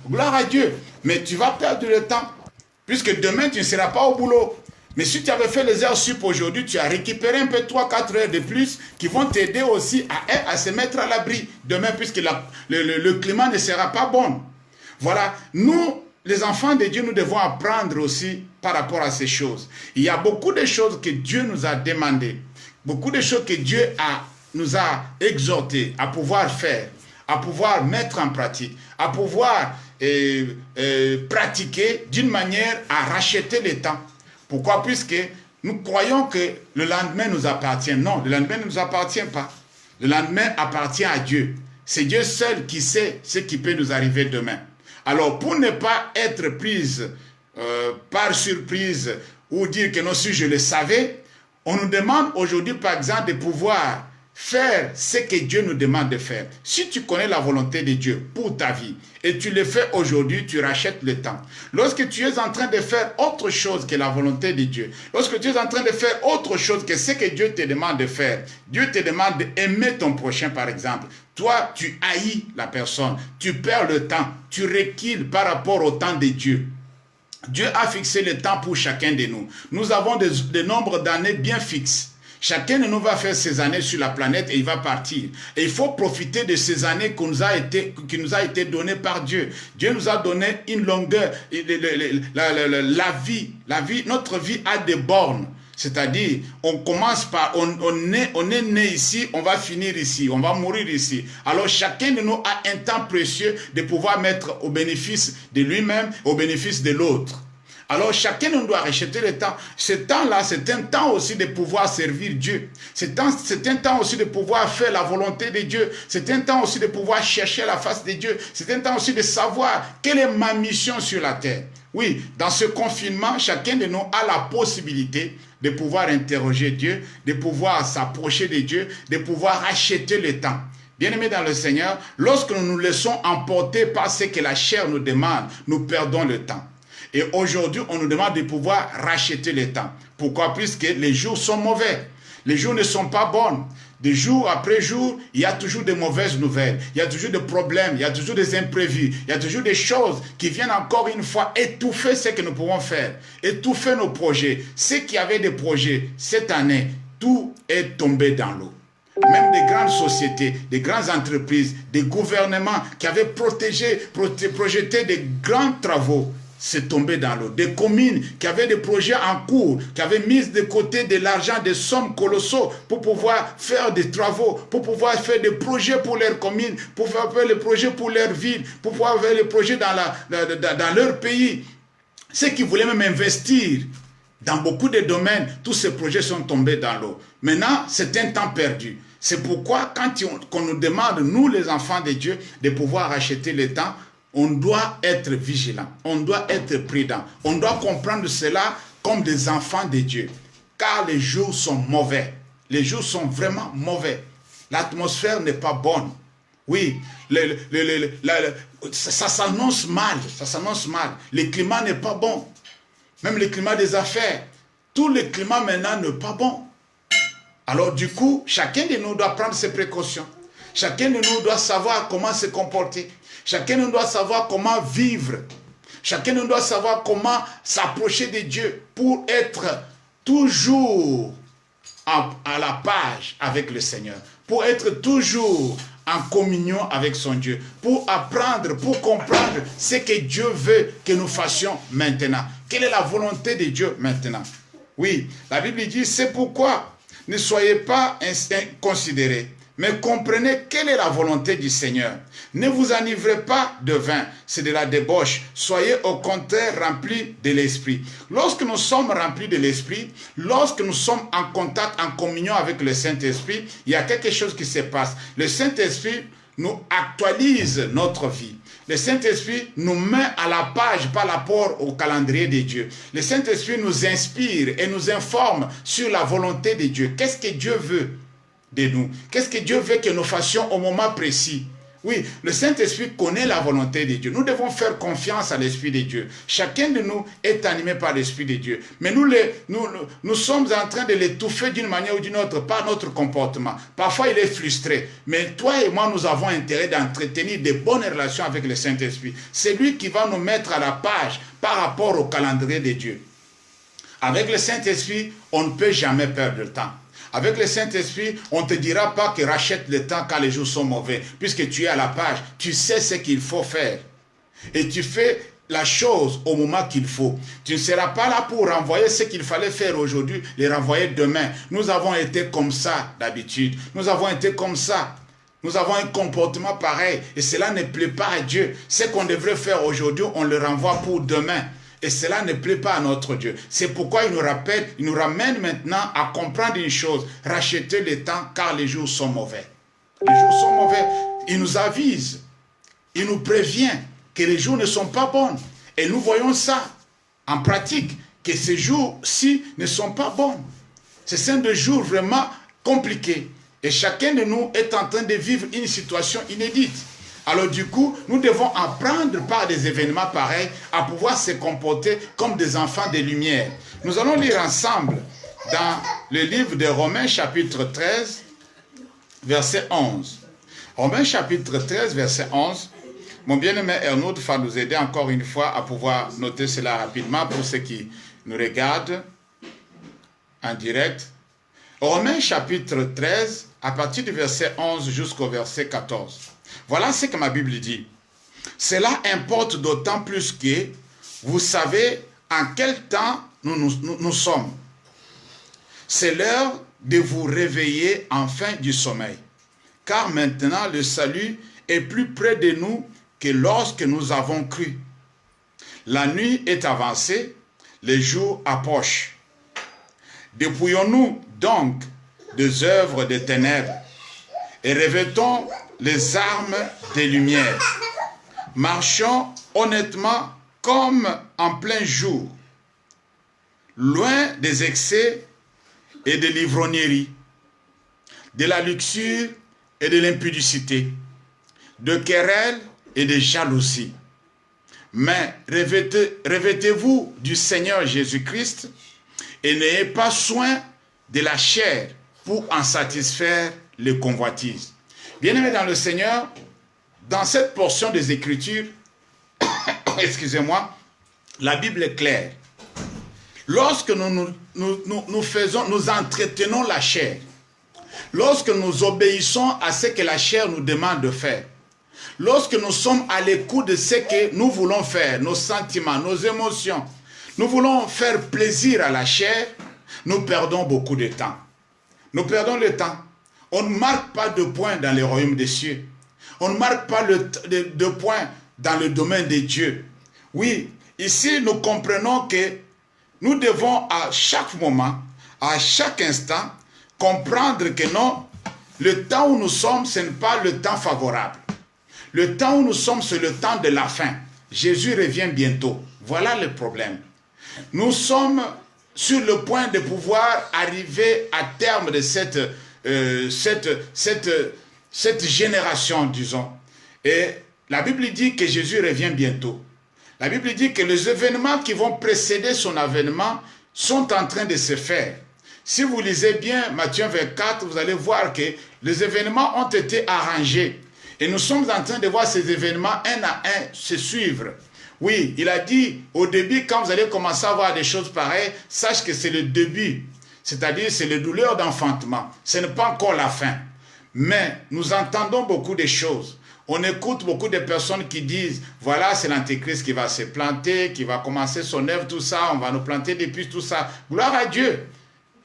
Gloire à Dieu. Mais tu vas perdre le temps. Puisque demain, tu ne seras pas au boulot. Mais si tu avais fait les heures sup aujourd'hui, tu as récupéré un peu 3-4 heures de plus qui vont t'aider aussi à se mettre à l'abri demain, puisque le climat ne sera pas bon. Voilà, nous, les enfants de Dieu, nous devons apprendre aussi par rapport à ces choses. Il y a beaucoup de choses que Dieu nous a demandées, beaucoup de choses que Dieu nous a exhortés à pouvoir faire, à pouvoir mettre en pratique, à pouvoir pratiquer d'une manière à racheter le temps. Pourquoi? Puisque nous croyons que le lendemain nous appartient. Non, le lendemain ne nous appartient pas. Le lendemain appartient à Dieu. C'est Dieu seul qui sait ce qui peut nous arriver demain. Alors, pour ne pas être prise par surprise ou dire que non, si je le savais, on nous demande aujourd'hui, par exemple, de pouvoir faire ce que Dieu nous demande de faire. Si tu connais la volonté de Dieu pour ta vie et tu le fais aujourd'hui, tu rachètes le temps. Lorsque tu es en train de faire autre chose que la volonté de Dieu, lorsque tu es en train de faire autre chose que ce que Dieu te demande de faire, Dieu te demande d'aimer ton prochain par exemple. Toi, tu haïs la personne, tu perds le temps, tu recules par rapport au temps de Dieu. Dieu a fixé le temps pour chacun de nous. Nous avons des nombres d'années bien fixes. Chacun de nous va faire ses années sur la planète et il va partir. Et il faut profiter de ces années qui nous a été données par Dieu. Dieu nous a donné une longueur, la vie, notre vie a des bornes. C'est-à-dire, on commence par, on est né ici, on va finir ici, on va mourir ici. Alors chacun de nous a un temps précieux de pouvoir mettre au bénéfice de lui-même, au bénéfice de l'autre. Alors chacun nous doit racheter le temps. Ce temps-là, c'est un temps aussi de pouvoir servir Dieu. C'est un temps aussi de pouvoir faire la volonté de Dieu. C'est un temps aussi de pouvoir chercher la face de Dieu. C'est un temps aussi de savoir quelle est ma mission sur la terre. Oui, dans ce confinement, chacun de nous a la possibilité de pouvoir interroger Dieu, de pouvoir s'approcher de Dieu, de pouvoir racheter le temps. Bien-aimés dans le Seigneur, lorsque nous nous laissons emporter par ce que la chair nous demande, nous perdons le temps. Et aujourd'hui, on nous demande de pouvoir racheter le temps. Pourquoi? Puisque les jours sont mauvais. Les jours ne sont pas bons. De jour après jour, il y a toujours de mauvaises nouvelles. Il y a toujours des problèmes. Il y a toujours des imprévus. Il y a toujours des choses qui viennent encore une fois étouffer ce que nous pouvons faire. Étouffer nos projets. Ceux qui avaient des projets cette année, tout est tombé dans l'eau. Même des grandes sociétés, des grandes entreprises, des gouvernements qui avaient projeté des grands travaux, c'est tombé dans l'eau. Des communes qui avaient des projets en cours, qui avaient mis de côté de l'argent, des sommes colossaux pour pouvoir faire des travaux, pour pouvoir faire des projets pour leurs communes, pour faire des projets pour leur ville, pour pouvoir faire des projets dans leur pays. Ceux qui voulaient même investir dans beaucoup de domaines, tous ces projets sont tombés dans l'eau. Maintenant, c'est un temps perdu. C'est pourquoi quand on nous demande, nous les enfants de Dieu, de pouvoir acheter le temps, on doit être vigilant, on doit être prudent, on doit comprendre cela comme des enfants de Dieu. Car les jours sont mauvais, les jours sont vraiment mauvais. L'atmosphère n'est pas bonne. Oui, ça s'annonce mal, ça s'annonce mal. Le climat n'est pas bon. Même le climat des affaires, tout le climat maintenant n'est pas bon. Alors du coup, chacun de nous doit prendre ses précautions. Chacun de nous doit savoir comment se comporter. Chacun de nous doit savoir comment vivre. Chacun de nous doit savoir comment s'approcher de Dieu pour être toujours à la page avec le Seigneur. Pour être toujours en communion avec son Dieu. Pour apprendre, pour comprendre ce que Dieu veut que nous fassions maintenant. Quelle est la volonté de Dieu maintenant? Oui, la Bible dit, c'est pourquoi ne soyez pas inconsidérés, mais comprenez quelle est la volonté du Seigneur. Ne vous enivrez pas de vin, c'est de la débauche. Soyez au contraire remplis de l'Esprit. Lorsque nous sommes remplis de l'Esprit, lorsque nous sommes en contact, en communion avec le Saint-Esprit, il y a quelque chose qui se passe. Le Saint-Esprit nous actualise notre vie. Le Saint-Esprit nous met à la page par rapport au calendrier de Dieu. Le Saint-Esprit nous inspire et nous informe sur la volonté de Dieu. Qu'est-ce que Dieu veut de nous? Qu'est-ce que Dieu veut que nous fassions au moment précis? Oui, le Saint-Esprit connaît la volonté de Dieu. Nous devons faire confiance à l'Esprit de Dieu. Chacun de nous est animé par l'Esprit de Dieu. Mais nous sommes en train de l'étouffer d'une manière ou d'une autre par notre comportement. Parfois, il est frustré. Mais toi et moi, nous avons intérêt d'entretenir de bonnes relations avec le Saint-Esprit. C'est lui qui va nous mettre à la page par rapport au calendrier de Dieu. Avec le Saint-Esprit, on ne peut jamais perdre de temps. Avec le Saint-Esprit, on ne te dira pas que rachète le temps quand les jours sont mauvais. Puisque tu es à la page, tu sais ce qu'il faut faire. Et tu fais la chose au moment qu'il faut. Tu ne seras pas là pour renvoyer ce qu'il fallait faire aujourd'hui, les renvoyer demain. Nous avons été comme ça d'habitude. Nous avons été comme ça. Nous avons un comportement pareil. Et cela ne plaît pas à Dieu. Ce qu'on devrait faire aujourd'hui, on le renvoie pour demain. Et cela ne plaît pas à notre Dieu. C'est pourquoi il nous rappelle, il nous ramène maintenant à comprendre une chose. Racheter le temps car les jours sont mauvais. Les jours sont mauvais. Il nous avise. Il nous prévient que les jours ne sont pas bons. Et nous voyons ça en pratique, que ces jours-ci ne sont pas bons. Ce sont des jours vraiment compliqués. Et chacun de nous est en train de vivre une situation inédite. Alors du coup, nous devons apprendre par des événements pareils à pouvoir se comporter comme des enfants de lumière. Nous allons lire ensemble dans le livre de Romains chapitre 13, verset 11. Romains chapitre 13, verset 11. Mon bien-aimé Ernaud va nous aider encore une fois à pouvoir noter cela rapidement pour ceux qui nous regardent en direct. Romains chapitre 13, à partir du verset 11 jusqu'au verset 14. Voilà ce que ma Bible dit. Cela importe d'autant plus que vous savez en quel temps nous sommes. C'est l'heure de vous réveiller enfin du sommeil. Car maintenant le salut est plus près de nous que lorsque nous avons cru. La nuit est avancée, les jours approchent. Dépouillons-nous donc des œuvres des ténèbres et revêtons les armes des lumières. Marchons honnêtement comme en plein jour, loin des excès et de l'ivrognerie, de la luxure et de l'impudicité, de querelles et de jalousie. Mais revêtez-vous du Seigneur Jésus-Christ et n'ayez pas soin de la chair pour en satisfaire les convoitises. Bien-aimés dans le Seigneur, dans cette portion des Écritures, excusez-moi, la Bible est claire. Lorsque nous entretenons la chair, lorsque nous obéissons à ce que la chair nous demande de faire, lorsque nous sommes à l'écoute de ce que nous voulons faire, nos sentiments, nos émotions, nous voulons faire plaisir à la chair, nous perdons beaucoup de temps. Nous perdons le temps. On ne marque pas de points dans le royaume des cieux. On ne marque pas de points dans le domaine de Dieu. Oui, ici nous comprenons que nous devons à chaque moment, à chaque instant, comprendre que non, le temps où nous sommes, ce n'est pas le temps favorable. Le temps où nous sommes, c'est le temps de la fin. Jésus revient bientôt. Voilà le problème. Nous sommes sur le point de pouvoir arriver à terme de cette génération, disons. Et la Bible dit que Jésus revient bientôt. La Bible dit que les événements qui vont précéder son avènement sont en train de se faire. Si vous lisez bien Matthieu 24, vous allez voir que les événements ont été arrangés. Et nous sommes en train de voir ces événements un à un se suivre. Oui, il a dit au début, quand vous allez commencer à voir des choses pareilles, sache que c'est le début. C'est-à-dire, c'est les douleurs d'enfantement. Ce n'est pas encore la fin. Mais nous entendons beaucoup de choses. On écoute beaucoup de personnes qui disent, voilà, c'est l'Antéchrist qui va se planter, qui va commencer son œuvre, tout ça, on va nous planter des puces, tout ça. Gloire à Dieu.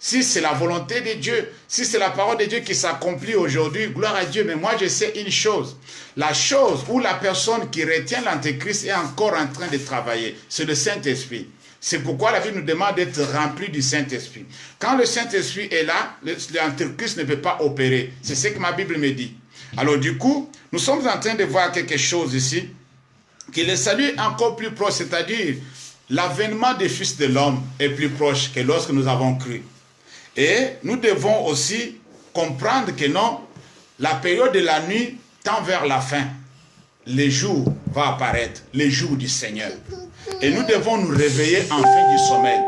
Si c'est la volonté de Dieu, si c'est la parole de Dieu qui s'accomplit aujourd'hui, gloire à Dieu. Mais moi, je sais une chose. La chose où la personne qui retient l'Antéchrist est encore en train de travailler, c'est le Saint-Esprit. C'est pourquoi la Bible nous demande d'être rempli du Saint-Esprit. Quand le Saint-Esprit est là, l'Antéchrist ne peut pas opérer. C'est ce que ma Bible me dit. Alors du coup, nous sommes en train de voir quelque chose ici, que le salut est encore plus proche, c'est-à-dire l'avènement des fils de l'homme est plus proche que lorsque nous avons cru. Et nous devons aussi comprendre que non, la période de la nuit tant vers la fin, les jours vont apparaître, les jours du Seigneur. Et nous devons nous réveiller en fin du sommeil.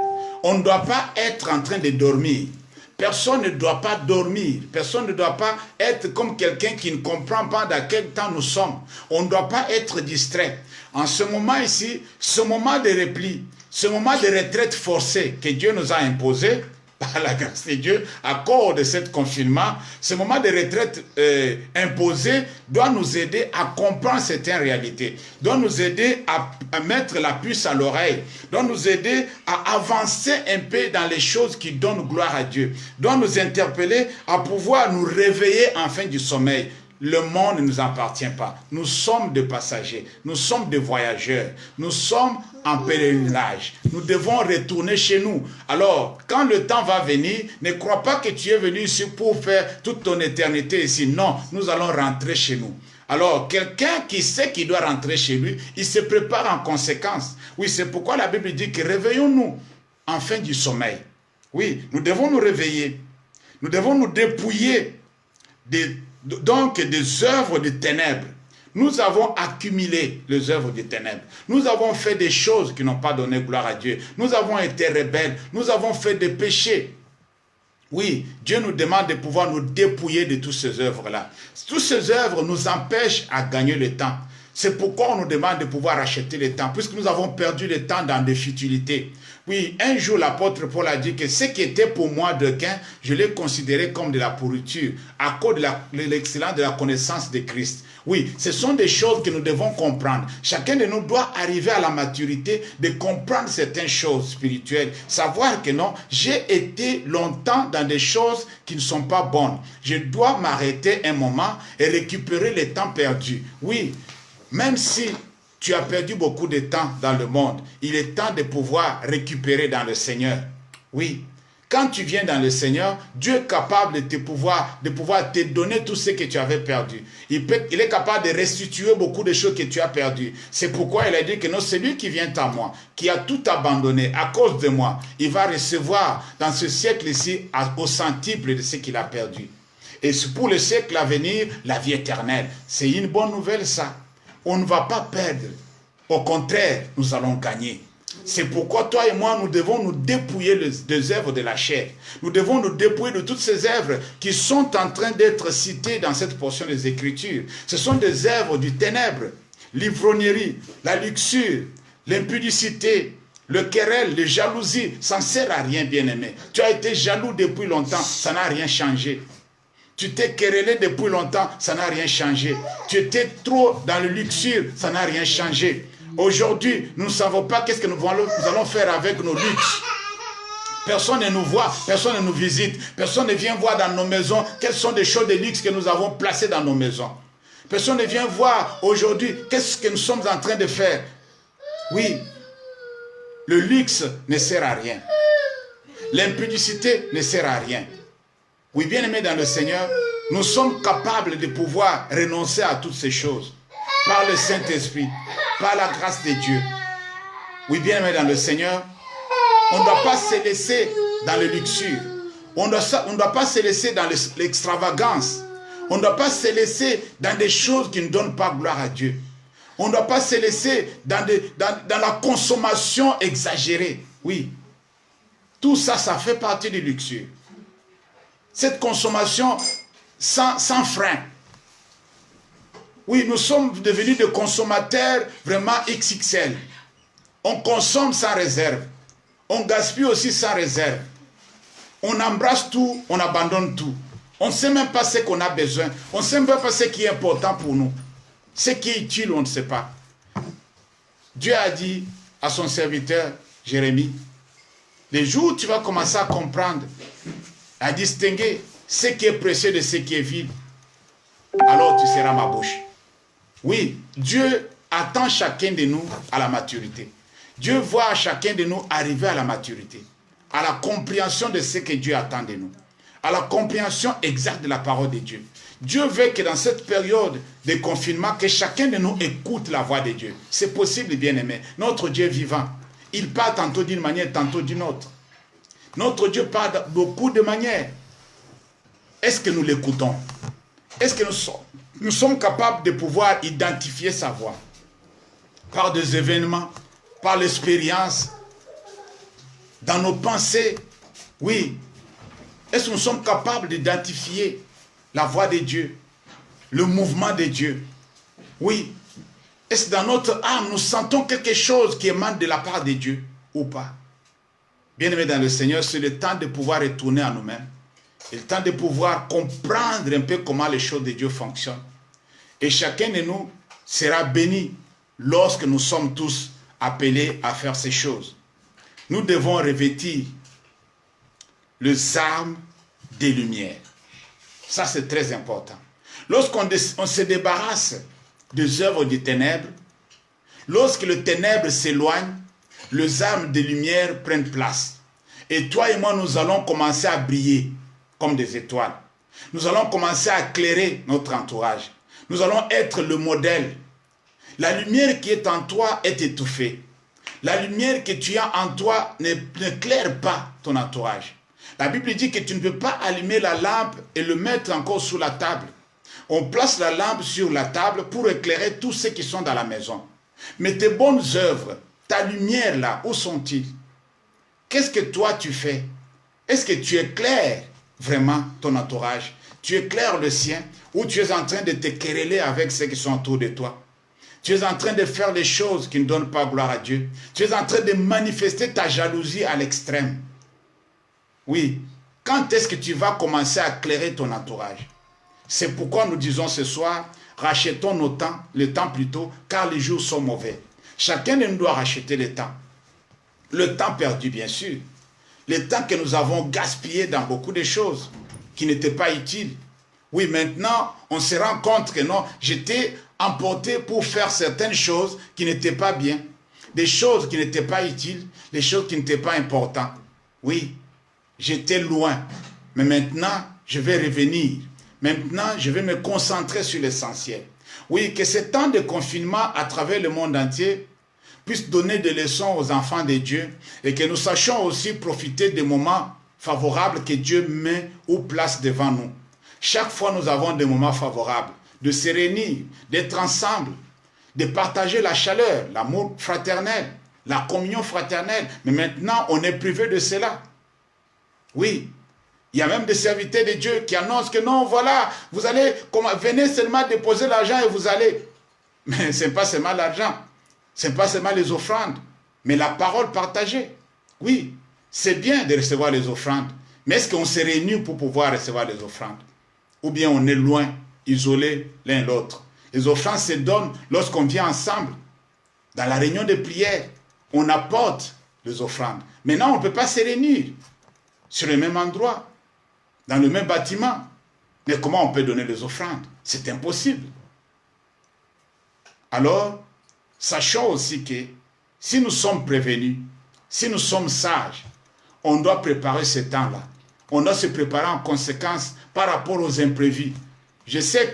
On ne doit pas être en train de dormir. Personne ne doit pas dormir. Personne ne doit pas être comme quelqu'un qui ne comprend pas dans quel temps nous sommes. On ne doit pas être distrait. En ce moment ici, ce moment de repli, ce moment de retraite forcée que Dieu nous a imposé, par la grâce de Dieu, à cause de ce confinement, ce moment de retraite imposé doit nous aider à comprendre certaines réalités, doit nous aider à mettre la puce à l'oreille, doit nous aider à avancer un peu dans les choses qui donnent gloire à Dieu, doit nous interpeller à pouvoir nous réveiller en fin du sommeil. Le monde ne nous appartient pas. Nous sommes des passagers, nous sommes des voyageurs, nous sommes en pèlerinage. Nous devons retourner chez nous. Alors, quand le temps va venir, ne crois pas que tu es venu ici pour faire toute ton éternité ici. Non, nous allons rentrer chez nous. Alors, quelqu'un qui sait qu'il doit rentrer chez lui, il se prépare en conséquence. Oui, c'est pourquoi la Bible dit que réveillons-nous en fin du sommeil. Oui, nous devons nous réveiller. Nous devons nous dépouiller des œuvres de ténèbres. Nous avons accumulé les œuvres de ténèbres. Nous avons fait des choses qui n'ont pas donné gloire à Dieu. Nous avons été rebelles. Nous avons fait des péchés. Oui, Dieu nous demande de pouvoir nous dépouiller de toutes ces œuvres-là. Toutes ces œuvres nous empêchent à gagner le temps. C'est pourquoi on nous demande de pouvoir acheter le temps, puisque nous avons perdu le temps dans des futilités. Oui, un jour l'apôtre Paul a dit que ce qui était pour moi de gain, je l'ai considéré comme de la pourriture, à cause de l'excellence de la connaissance de Christ. Oui, ce sont des choses que nous devons comprendre. Chacun de nous doit arriver à la maturité de comprendre certaines choses spirituelles. Savoir que non, j'ai été longtemps dans des choses qui ne sont pas bonnes. Je dois m'arrêter un moment et récupérer le temps perdu. Oui, même si tu as perdu beaucoup de temps dans le monde, il est temps de pouvoir récupérer dans le Seigneur. Oui, quand tu viens dans le Seigneur, Dieu est capable de pouvoir te donner tout ce que tu avais perdu. Il est capable de restituer beaucoup de choses que tu as perdues. C'est pourquoi il a dit que non, celui qui vient à moi, qui a tout abandonné à cause de moi, il va recevoir dans ce siècle-ci au centuple de ce qu'il a perdu. Et pour le siècle à venir, la vie éternelle. C'est une bonne nouvelle ça. On ne va pas perdre. Au contraire, nous allons gagner. C'est pourquoi toi et moi, nous devons nous dépouiller des œuvres de la chair. Nous devons nous dépouiller de toutes ces œuvres qui sont en train d'être citées dans cette portion des Écritures. Ce sont des œuvres du ténèbre, l'ivrognerie, la luxure, l'impudicité, le querelle, la jalousie. Ça ne sert à rien, bien-aimé. Tu as été jaloux depuis longtemps, ça n'a rien changé. Tu t'es querellé depuis longtemps, ça n'a rien changé. Tu étais trop dans le luxure, ça n'a rien changé. Aujourd'hui, nous ne savons pas qu'est-ce que nous allons faire avec nos luxes. Personne ne nous voit, personne ne nous visite, personne ne vient voir dans nos maisons quelles sont les choses de luxe que nous avons placées dans nos maisons. Personne ne vient voir aujourd'hui qu'est-ce que nous sommes en train de faire. Oui, le luxe ne sert à rien. L'impudicité ne sert à rien. Oui, bien-aimés dans le Seigneur, nous sommes capables de pouvoir renoncer à toutes ces choses par le Saint-Esprit, par la grâce de Dieu. Oui, bien-aimés dans le Seigneur, on ne doit pas se laisser dans le luxure. On ne doit pas se laisser dans l'extravagance. On ne doit pas se laisser dans des choses qui ne donnent pas gloire à Dieu. On ne doit pas se laisser dans la consommation exagérée. Oui, tout ça, ça fait partie du luxure. Cette consommation sans frein. Oui, nous sommes devenus des consommateurs vraiment XXL. On consomme sans réserve. On gaspille aussi sans réserve. On embrasse tout, on abandonne tout. On ne sait même pas ce qu'on a besoin. On ne sait même pas ce qui est important pour nous. Ce qui est utile, on ne sait pas. Dieu a dit à son serviteur Jérémie, les jours où tu vas commencer à comprendre, à distinguer ce qui est précieux de ce qui est vide, alors tu seras ma bouche. Oui, Dieu attend chacun de nous à la maturité. Dieu voit chacun de nous arriver à la maturité, à la compréhension de ce que Dieu attend de nous, à la compréhension exacte de la parole de Dieu. Dieu veut que dans cette période de confinement, que chacun de nous écoute la voix de Dieu. C'est possible, bien-aimé. Notre Dieu est vivant. Il parle tantôt d'une manière, tantôt d'une autre. Notre Dieu parle de beaucoup de manières. Est-ce que nous l'écoutons? Est-ce que Nous sommes capables de pouvoir identifier sa voix par des événements, par l'expérience, dans nos pensées. Oui. Est-ce que nous sommes capables d'identifier la voix de Dieu, le mouvement de Dieu? Oui. Est-ce que dans notre âme, nous sentons quelque chose qui émane de la part de Dieu ou pas? Bien-aimés dans le Seigneur, c'est le temps de pouvoir retourner à nous-mêmes. C'est le temps de pouvoir comprendre un peu comment les choses de Dieu fonctionnent. Et chacun de nous sera béni lorsque nous sommes tous appelés à faire ces choses. Nous devons revêtir les armes des lumières. Ça, c'est très important. Lorsqu'on se débarrasse des œuvres des ténèbres, lorsque le ténèbre s'éloigne, les armes des lumières prennent place. Et toi et moi, nous allons commencer à briller comme des étoiles. Nous allons commencer à éclairer notre entourage. Nous allons être le modèle. La lumière qui est en toi est étouffée. La lumière que tu as en toi n'éclaire pas ton entourage. La Bible dit que tu ne peux pas allumer la lampe et le mettre encore sous la table. On place la lampe sur la table pour éclairer tous ceux qui sont dans la maison. Mais tes bonnes œuvres, ta lumière là, où sont-ils? Qu'est-ce que toi tu fais? Est-ce que tu éclaires vraiment ton entourage? Tu éclaires le sien ou tu es en train de te quereller avec ceux qui sont autour de toi? Tu es en train de faire les choses qui ne donnent pas gloire à Dieu. Tu es en train de manifester ta jalousie à l'extrême. Oui, quand est-ce que tu vas commencer à éclairer ton entourage? C'est pourquoi nous disons ce soir, rachetons nos temps, le temps plutôt, car les jours sont mauvais. Chacun de nous doit racheter le temps. Le temps perdu, bien sûr. Le temps que nous avons gaspillé dans beaucoup de choses qui n'étaient pas utiles. Oui, maintenant, on se rend compte que non, j'étais emporté pour faire certaines choses qui n'étaient pas bien. Des choses qui n'étaient pas utiles, des choses qui n'étaient pas importantes. Oui, j'étais loin. Mais maintenant, je vais revenir. Maintenant, je vais me concentrer sur l'essentiel. Oui, que ce temps de confinement à travers le monde entier puisse donner des leçons aux enfants de Dieu et que nous sachions aussi profiter des moments favorables que Dieu met ou place devant nous. Chaque fois, nous avons des moments favorables de se réunir, d'être ensemble, de partager la chaleur, l'amour fraternel, la communion fraternelle. Mais maintenant, on est privé de cela. Oui. Il y a même des serviteurs de Dieu qui annoncent que non, voilà, vous allez, venez seulement déposer l'argent et vous allez. Mais ce n'est pas seulement l'argent, ce n'est pas seulement les offrandes, mais la parole partagée. Oui, c'est bien de recevoir les offrandes, mais est-ce qu'on s'est réunis pour pouvoir recevoir les offrandes? Ou bien on est loin, isolés l'un l'autre? Les offrandes se donnent lorsqu'on vient ensemble. Dans la réunion de prière, on apporte les offrandes. Maintenant, on ne peut pas se réunir sur le même endroit, dans le même bâtiment. Mais comment on peut donner les offrandes? C'est impossible. Alors, sachons aussi que si nous sommes prévenus, si nous sommes sages, on doit préparer ce temps-là. On doit se préparer en conséquence par rapport aux imprévus. Je sais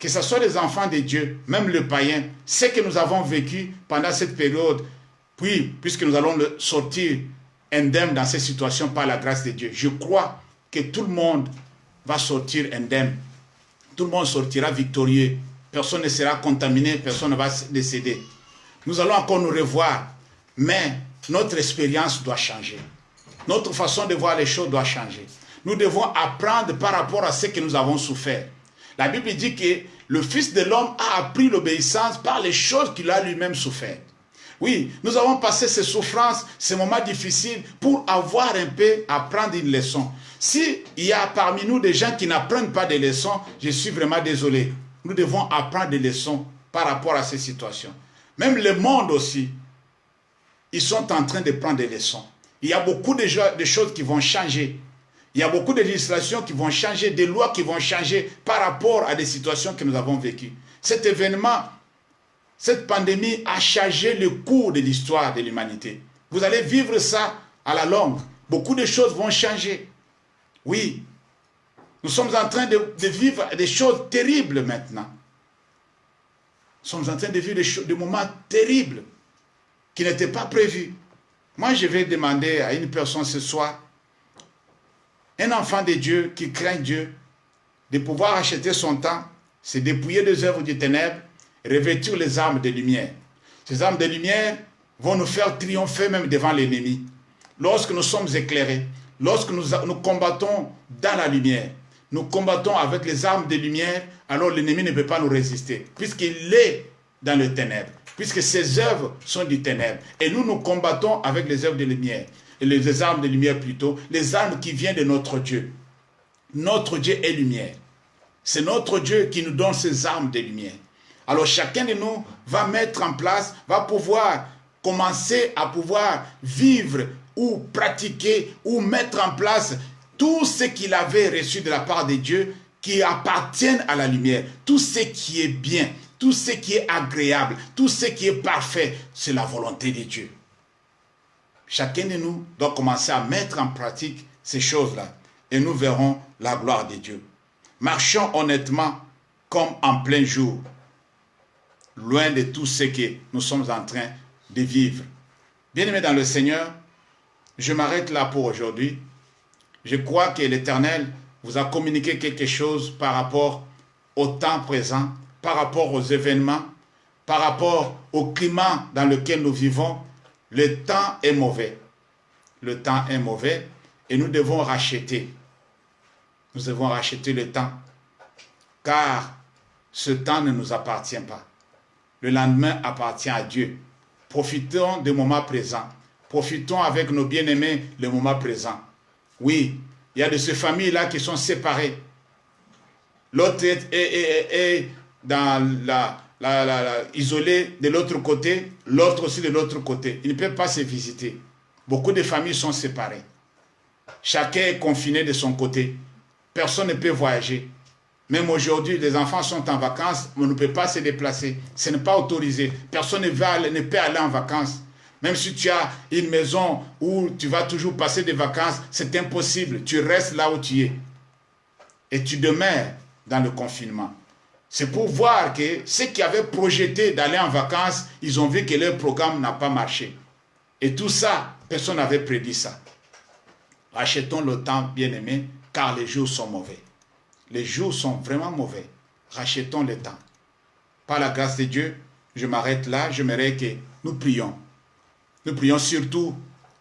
que ce soit les enfants de Dieu, même le païen, ce que nous avons vécu pendant cette période, puis, puisque nous allons sortir indemne dans ces situations par la grâce de Dieu, je crois que tout le monde va sortir indemne. Tout le monde sortira victorieux. Personne ne sera contaminé, personne ne va décéder. Nous allons encore nous revoir, mais notre expérience doit changer. Notre façon de voir les choses doit changer. Nous devons apprendre par rapport à ce que nous avons souffert. La Bible dit que le Fils de l'homme a appris l'obéissance par les choses qu'il a lui-même souffert. Oui, nous avons passé ces souffrances, ces moments difficiles pour avoir un peu, apprendre une leçon. S'il y a parmi nous des gens qui n'apprennent pas des leçons, je suis vraiment désolé. Nous devons apprendre des leçons par rapport à ces situations. Même le monde aussi, ils sont en train de prendre des leçons. Il y a beaucoup de choses qui vont changer. Il y a beaucoup de législations qui vont changer, des lois qui vont changer par rapport à des situations que nous avons vécues. Cet événement, cette pandémie a changé le cours de l'histoire de l'humanité. Vous allez vivre ça à la longue. Beaucoup de choses vont changer. Oui, nous sommes en train de vivre des choses terribles maintenant. Nous sommes en train de vivre des moments terribles qui n'étaient pas prévus. Moi, je vais demander à une personne ce soir, un enfant de Dieu qui craint Dieu, de pouvoir acheter son temps c'est dépouiller des œuvres du ténèbre, revêtir les armes de lumière. Ces armes de lumière vont nous faire triompher même devant l'ennemi. Lorsque nous sommes éclairés, lorsque nous combattons dans la lumière, nous combattons avec les armes de lumière, alors l'ennemi ne peut pas nous résister, puisqu'il est dans le ténèbre, puisque ses œuvres sont du ténèbre. Et nous combattons avec les œuvres de lumière, et les armes de lumière plutôt, les armes qui viennent de notre Dieu. Notre Dieu est lumière. C'est notre Dieu qui nous donne ces armes de lumière. Alors chacun de nous va mettre en place, va pouvoir commencer à pouvoir vivre ou pratiquer ou mettre en place tout ce qu'il avait reçu de la part de Dieu qui appartiennent à la lumière. Tout ce qui est bien, tout ce qui est agréable, tout ce qui est parfait, c'est la volonté de Dieu. Chacun de nous doit commencer à mettre en pratique ces choses-là et nous verrons la gloire de Dieu. Marchons honnêtement comme en plein jour, loin de tout ce que nous sommes en train de vivre. Bien-aimés dans le Seigneur, je m'arrête là pour aujourd'hui. Je crois que l'Éternel vous a communiqué quelque chose par rapport au temps présent, par rapport aux événements, par rapport au climat dans lequel nous vivons. Le temps est mauvais. Le temps est mauvais et nous devons racheter. Nous devons racheter le temps, car ce temps ne nous appartient pas. Le lendemain appartient à Dieu. Profitons du moment présent. Profitons avec nos bien-aimés le moment présent. Oui, il y a de ces familles-là qui sont séparées. L'autre est dans isolé de l'autre côté, l'autre aussi de l'autre côté. Ils ne peuvent pas se visiter. Beaucoup de familles sont séparées. Chacun est confiné de son côté. Personne ne peut voyager. Même aujourd'hui, les enfants sont en vacances, mais on ne peut pas se déplacer. Ce n'est pas autorisé. Personne ne peut aller en vacances. Même si tu as une maison où tu vas toujours passer des vacances, c'est impossible. Tu restes là où tu es. Et tu demeures dans le confinement. C'est pour voir que ceux qui avaient projeté d'aller en vacances, ils ont vu que leur programme n'a pas marché. Et tout ça, personne n'avait prédit ça. Rachetons le temps, bien-aimés, car les jours sont mauvais. Les jours sont vraiment mauvais. Rachetons le temps. Par la grâce de Dieu, je m'arrête là. J'aimerais que nous prions. Nous prions surtout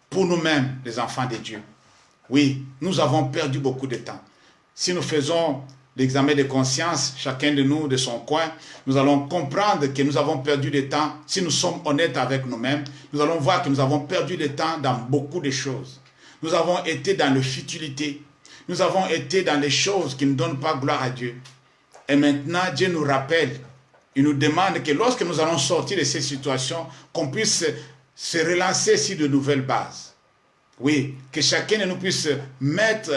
pour nous-mêmes, les enfants de Dieu. Oui, nous avons perdu beaucoup de temps. Si nous faisons l'examen de conscience, chacun de nous, de son coin, nous allons comprendre que nous avons perdu du temps. Si nous sommes honnêtes avec nous-mêmes, nous allons voir que nous avons perdu du temps dans beaucoup de choses. Nous avons été dans la futilité. Nous avons été dans les choses qui ne donnent pas gloire à Dieu. Et maintenant, Dieu nous rappelle, il nous demande que lorsque nous allons sortir de ces situations, qu'on puisse se relancer sur de nouvelles bases. Oui, que chacun de nous puisse mettre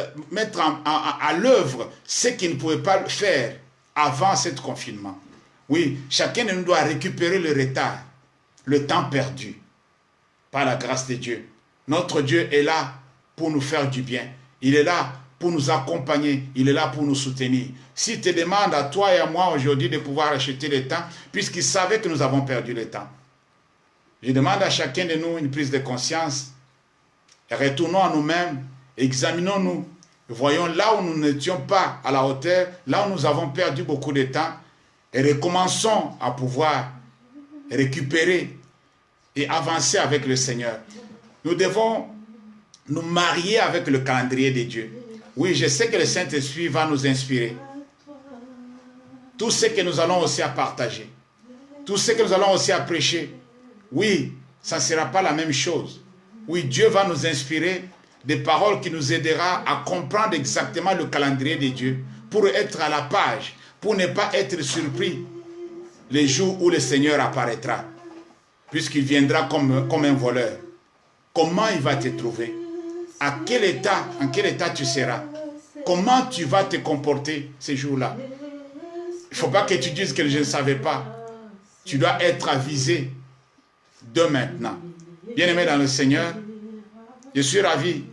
à l'œuvre ce qu'il ne pouvait pas faire avant ce confinement. Oui, chacun de nous doit récupérer le retard, le temps perdu, par la grâce de Dieu. Notre Dieu est là pour nous faire du bien. Il est là pour nous accompagner. Il est là pour nous soutenir. S'il te demande à toi et à moi aujourd'hui de pouvoir acheter le temps, puisqu'il savait que nous avons perdu le temps. Je demande à chacun de nous une prise de conscience. Retournons à nous-mêmes, examinons-nous, voyons là où nous n'étions pas à la hauteur, là où nous avons perdu beaucoup de temps, et recommençons à pouvoir récupérer et avancer avec le Seigneur. Nous devons nous marier avec le calendrier de Dieu. Oui, je sais que le Saint-Esprit va nous inspirer. Tout ce que nous allons aussi à partager, tout ce que nous allons aussi à prêcher, oui, ça ne sera pas la même chose. Oui, Dieu va nous inspirer des paroles qui nous aidera à comprendre exactement le calendrier de Dieu pour être à la page, pour ne pas être surpris les jours où le Seigneur apparaîtra, puisqu'il viendra comme un voleur. Comment il va te trouver? En quel état tu seras? Comment tu vas te comporter ces jours-là? Il ne faut pas que tu dises que je ne savais pas. Tu dois être avisé de maintenant. Bien-aimés dans le Seigneur, je suis ravi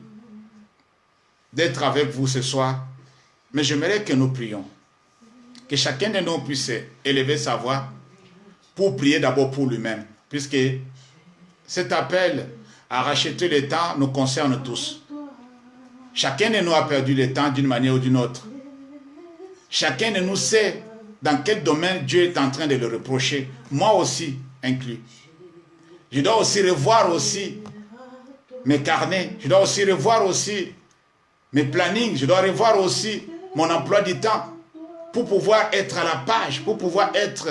d'être avec vous ce soir, mais j'aimerais que nous prions. Que chacun de nous puisse élever sa voix pour prier d'abord pour lui-même, puisque cet appel à racheter le temps nous concerne tous. Chacun de nous a perdu le temps d'une manière ou d'une autre. Chacun de nous sait dans quel domaine Dieu est en train de le reprocher, moi aussi inclus. Je dois aussi revoir aussi mes carnets, je dois aussi revoir aussi mes plannings, je dois revoir aussi mon emploi du temps pour pouvoir être à la page, pour pouvoir être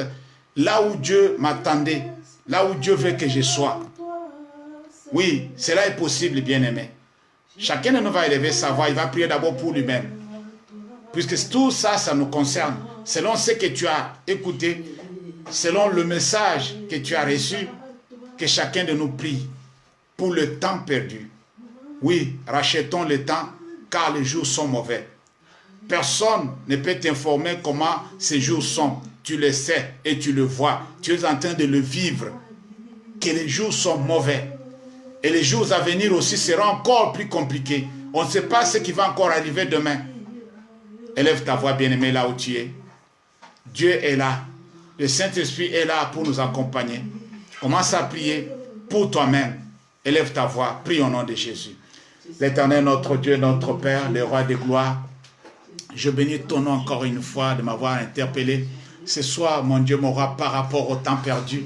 là où Dieu m'attendait, là où Dieu veut que je sois. Oui, cela est possible, bien-aimé. Chacun de nous va élever sa voix, il va prier d'abord pour lui-même. Puisque tout ça, ça nous concerne. Selon ce que tu as écouté, selon le message que tu as reçu, que chacun de nous prie pour le temps perdu. Oui, rachetons le temps, car les jours sont mauvais. Personne ne peut t'informer comment ces jours sont. Tu le sais et tu le vois. Tu es en train de le vivre. Que les jours sont mauvais. Et les jours à venir aussi seront encore plus compliqués. On ne sait pas ce qui va encore arriver demain. Élève ta voix, bien-aimé, là où tu es. Dieu est là. Le Saint-Esprit est là pour nous accompagner. Commence à prier pour toi-même. Élève ta voix. Prie au nom de Jésus. L'Éternel, notre Dieu, notre Père, le roi de gloire. Je bénis ton nom encore une fois de m'avoir interpellé. Ce soir, mon Dieu, mon roi, par rapport au temps perdu,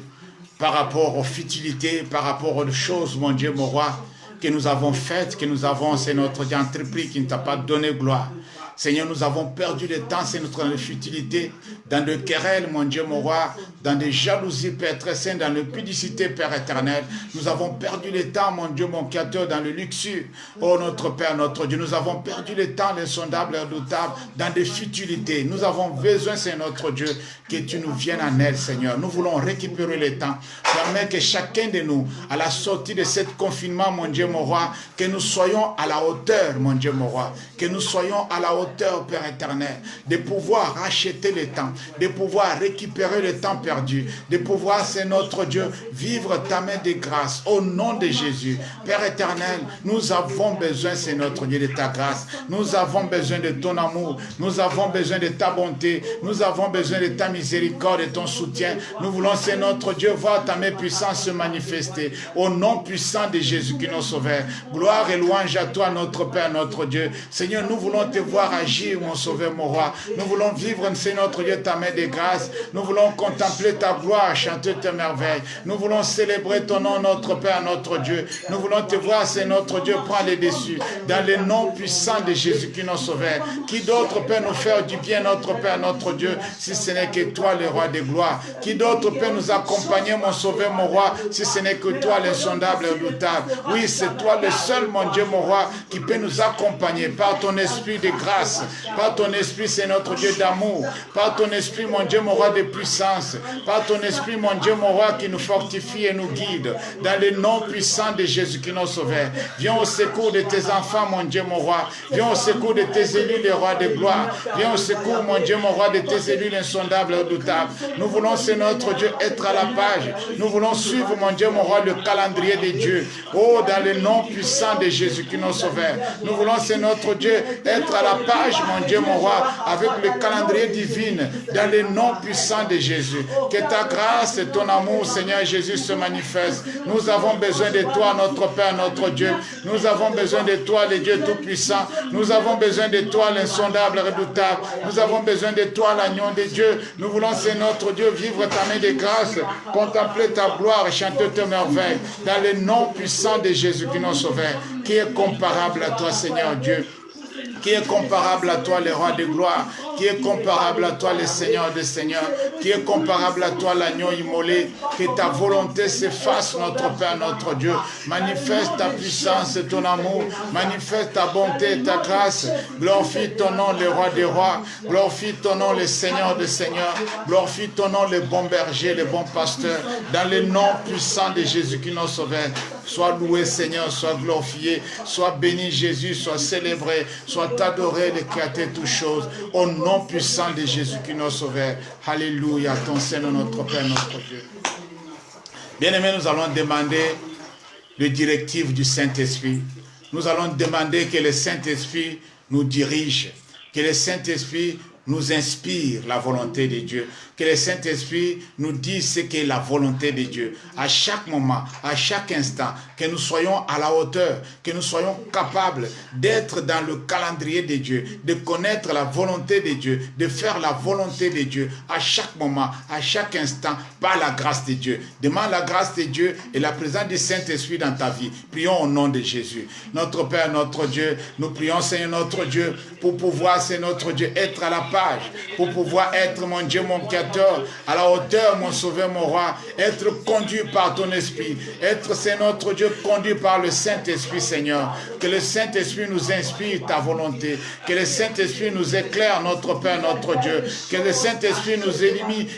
par rapport aux futilités, par rapport aux choses, mon Dieu, mon roi, que nous avons faites, que nous avons, c'est notre Dieu entrepris qui ne t'a pas donné gloire. Seigneur, nous avons perdu le temps, c'est notre futilité, dans des querelles, mon Dieu, mon roi, dans des jalousies, Père très saint, dans l'impudicie, Père éternel. Nous avons perdu le temps, mon Dieu, mon créateur, dans le luxure. Oh, notre Père, notre Dieu, nous avons perdu le temps, l'insondable, redoutable, dans des futilités. Nous avons besoin, c'est notre Dieu, que tu nous viennes en aide, Seigneur. Nous voulons récupérer le temps. Permets que chacun de nous, à la sortie de ce confinement, mon Dieu, mon roi, que nous soyons à la hauteur, mon Dieu, mon roi, que nous soyons à la hauteur, Père éternel, de pouvoir racheter le temps, de pouvoir récupérer le temps perdu, de pouvoir, c'est notre Dieu, vivre ta main de grâce au nom de Jésus. Père éternel, nous avons besoin, c'est notre Dieu, de ta grâce. Nous avons besoin de ton amour. Nous avons besoin de ta bonté. Nous avons besoin de ta miséricorde et ton soutien. Nous voulons, c'est notre Dieu, voir ta main puissante se manifester au nom puissant de Jésus qui nous sauve. Gloire et louange à toi, notre Père, notre Dieu. Seigneur, nous voulons te voir agir, mon Sauveur, mon Roi. Nous voulons vivre, c'est notre Dieu, ta main de grâce. Nous voulons contempler ta gloire, chanter tes merveilles. Nous voulons célébrer ton nom, notre Père, notre Dieu. Nous voulons te voir, c'est notre Dieu, prends les dessus. Dans le nom puissant de Jésus qui nous sauve. Qui d'autre peut nous faire du bien, notre Père, notre Dieu, si ce n'est que toi, le Roi de gloire? Qui d'autre peut nous accompagner, mon Sauveur, mon Roi, si ce n'est que toi, l'insondable et redoutable? Oui, c'est toi le seul, mon Dieu, mon Roi, qui peut nous accompagner par ton esprit de grâce, par ton esprit, c'est notre Dieu d'amour, par ton esprit, mon Dieu, mon Roi de puissance, par ton esprit, mon Dieu, mon Roi, qui nous fortifie et nous guide, dans le nom puissant de Jésus qui nous sauve. Viens au secours de tes enfants, mon Dieu, mon Roi. Viens au secours de tes élus, les rois de gloire. Viens au secours, mon Dieu, mon Roi, de tes élus, l'insondable et redoutable. Nous voulons, c'est notre Dieu, être à la page. Nous voulons suivre, mon Dieu, mon Roi, le calendrier de Dieu. Oh, dans le nom puissant de Jésus qui nous sauve. Nous voulons, c'est notre Dieu, être à la page, mon Dieu, mon Roi, avec le calendrier divin, dans le nom puissant de Jésus. Que ta grâce et ton amour, Seigneur Jésus, se manifestent. Nous avons besoin de toi, notre Père, notre Dieu. Nous avons besoin de toi, le Dieu tout-puissant. Nous avons besoin de toi, l'insondable, redoutable. Nous avons besoin de toi, l'agneau de Dieu. Nous voulons, c'est notre Dieu, vivre ta main de grâce, contempler ta gloire et chanter tes merveilles. Dans le nom puissant de Jésus qui nous sauve. Qui est comparable à toi, Seigneur Dieu? Qui est comparable à toi, le roi de gloire? Qui est comparable à toi, le Seigneur des seigneurs? Qui est comparable à toi, l'agneau immolé? Que ta volonté s'efface, notre Père, notre Dieu. Manifeste ta puissance et ton amour. Manifeste ta bonté et ta grâce. Glorifie ton nom, le roi des rois. Glorifie ton nom, le Seigneur des seigneurs. Glorifie ton nom, le bon berger, le bon pasteur. Dans le nom puissant de Jésus qui nous sauve. Sois loué, Seigneur, sois glorifié, sois béni, Jésus, sois célébré, sois adoré, le Créateur de toutes choses, au nom puissant de Jésus qui nous sauve. Alléluia, ton Seigneur, notre Père, notre Dieu. Bien-aimés, nous allons demander le directif du Saint-Esprit. Nous allons demander que le Saint-Esprit nous dirige, que le Saint-Esprit nous inspire la volonté de Dieu. Que le Saint-Esprit nous dise ce qu'est la volonté de Dieu. À chaque moment, à chaque instant, que nous soyons à la hauteur, que nous soyons capables d'être dans le calendrier de Dieu, de connaître la volonté de Dieu, de faire la volonté de Dieu à chaque moment, à chaque instant, par la grâce de Dieu. Demande la grâce de Dieu et la présence du Saint-Esprit dans ta vie. Prions au nom de Jésus. Notre Père, notre Dieu, nous prions, Seigneur, notre Dieu, pour pouvoir, Seigneur, notre Dieu, être à la page, pour pouvoir être, mon Dieu, mon Créateur, à la hauteur, mon Sauveur, mon Roi, être conduit par ton Esprit, être, c'est notre Dieu, conduit par le Saint-Esprit, Seigneur. Que le Saint-Esprit nous inspire ta volonté, que le Saint-Esprit nous éclaire, notre Père, notre Dieu, que le Saint-Esprit nous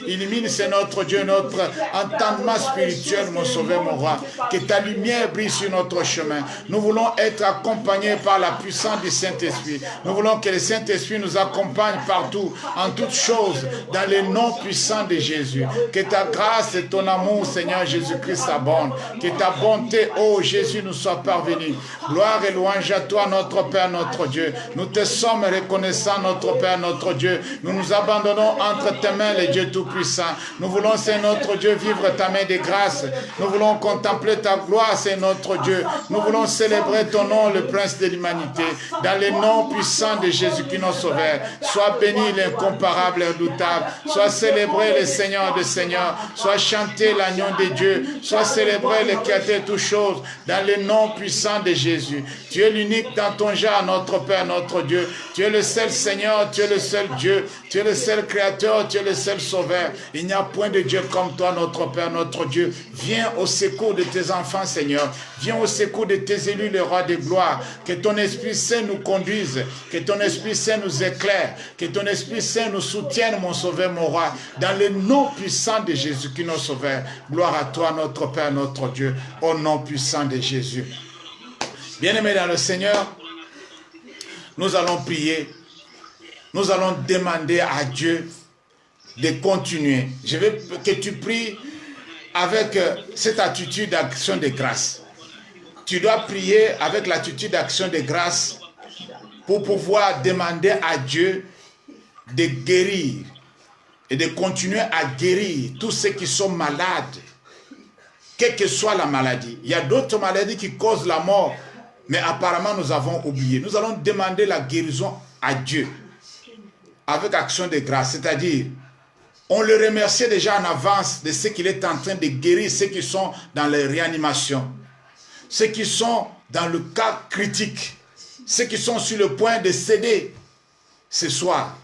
illumine, c'est notre Dieu, notre entendement spirituel, mon Sauveur, mon Roi, que ta lumière brille sur notre chemin. Nous voulons être accompagnés par la puissance du Saint-Esprit. Nous voulons que le Saint-Esprit nous accompagne partout, en toutes choses, dans le nom puissant de Jésus. Que ta grâce et ton amour, Seigneur Jésus-Christ, abondent. Que ta bonté, ô Jésus, nous soit parvenue. Gloire et louange à toi, notre Père, notre Dieu. Nous te sommes reconnaissants, notre Père, notre Dieu. Nous nous abandonnons entre tes mains, le Dieu Tout-Puissant. Nous voulons, c'est notre Dieu, vivre ta main de grâce. Nous voulons contempler ta gloire, c'est notre Dieu. Nous voulons célébrer ton nom, le Prince de l'humanité. Dans le nom puissant de Jésus qui nous sauve. Sois béni l'incomparable et redoutable. Sois célébré le Seigneur des Seigneurs. Sois chanté l'agneau de Dieu. Sois célébré le Créateur de toutes choses. Dans le nom puissant de Jésus. Tu es l'unique dans ton genre, notre Père, notre Dieu. Tu es le seul Seigneur, tu es le seul Dieu. Tu es le seul Créateur, tu es le seul Sauveur. Il n'y a point de Dieu comme toi, notre Père, notre Dieu. Viens au secours de tes enfants, Seigneur. Viens au secours de tes élus, le roi de gloire. Que ton Esprit Saint nous conduise. Que ton Esprit Saint nous éclaire. Que ton Esprit Saint nous soutienne, mon Sauveur, mon Roi. Dans le nom puissant de Jésus qui nous sauve. Gloire à toi, notre Père, notre Dieu. Au nom puissant de Jésus. Bien-aimés dans le Seigneur, nous allons prier. Nous allons demander à Dieu de continuer. Je veux que tu pries avec cette attitude d'action de grâce. Tu dois prier avec l'attitude d'action de grâce pour pouvoir demander à Dieu de guérir et de continuer à guérir tous ceux qui sont malades, quelle que soit la maladie. Il y a d'autres maladies qui causent la mort, mais apparemment nous avons oublié. Nous allons demander la guérison à Dieu avec action de grâce, c'est-à-dire on le remercie déjà en avance de ce qu'il est en train de guérir, ceux qui sont dans les réanimations, ceux qui sont dans le cas critique, ceux qui sont sur le point de céder ce soir,